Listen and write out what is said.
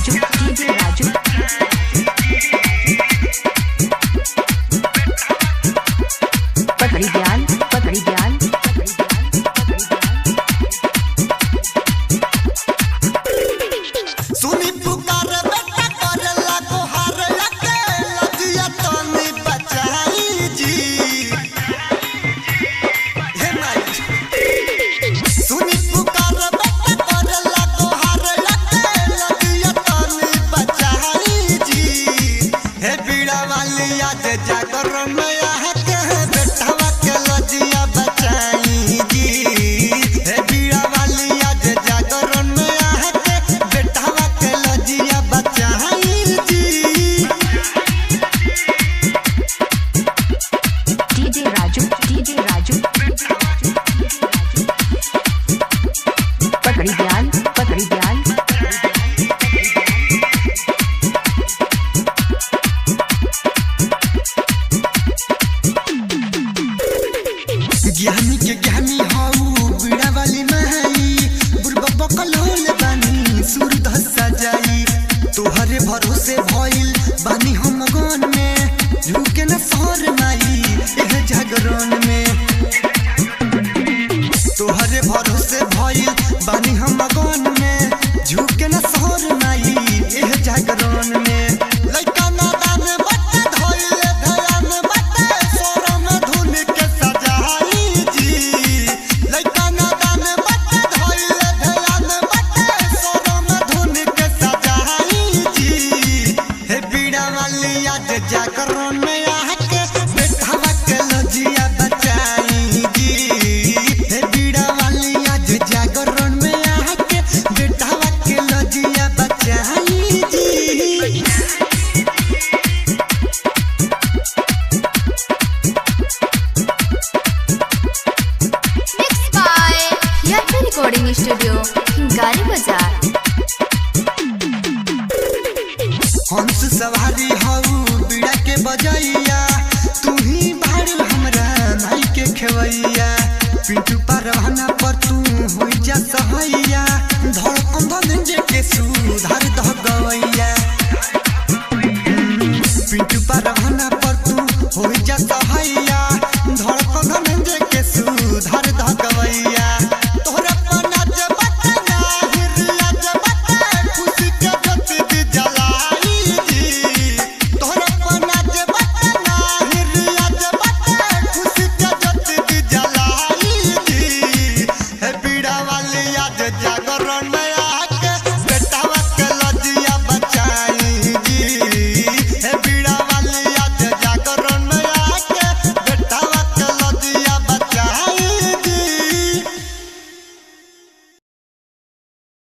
राजू पकड़ी ध्यान सुनी पुकार बेटा करला गोहार लगे लजिया तनी बचाई जी हे माई सुनी पुकार बेटा करला गोहार लगे लजिया तनी बचाई जी हे बीड़ा वाली आज जागरण में आके बेटावा के लजिया बचाई जी हे बीड़ा वाली आज जागरण में आके बेटावा के लजिया बचाई जी राजू पकड़ी ध्यान ज्ञानी के ज्ञानी हाउ बीड़ा वाली महई बुरबा बकल होले बानी सूरद सजाई तोहरे भरोसे भइल बानी हम गन में झुके न सर माई एह जागरण में तोहरे भरोसे भइल बानी हम गन में झुके न सर माई एह जागरण में लइका नादान बटे धइले ध्यान बटे सोरम धुन के सजाई जी लइका नादान बटे धइले ध्यान बटे सोरम धुन के सजाई जी हे बीड़ा वाली आज जागरण में आके बेटावा के लजिया बचाई जी हे बीड़ा वाली आज जागरण में आके बेटावा के लजिया बचाई जी Mixed by Yaki Recording Studio, Hingari Bazaar. हंस सवारी हाउ बीड़ा के बजैया तू ही भाड़ू हमरा नाई के खेवैया पिंटू परवाना पर तू होई जा सहैया धड़कन धनंजय के सुधार दह गवैया पिंटू परवाना पर तू होई जा सहैया धड़कन धनंजय के सुधार दह गवैया तोहरा पना जबत ना हिरिया जबत खुशी के ज्योति जलाई जी तोहरा पना जबत ना हिरिया जबत खुशी के ज्योति जलाई जी हे बीड़ा वाली आज जागरण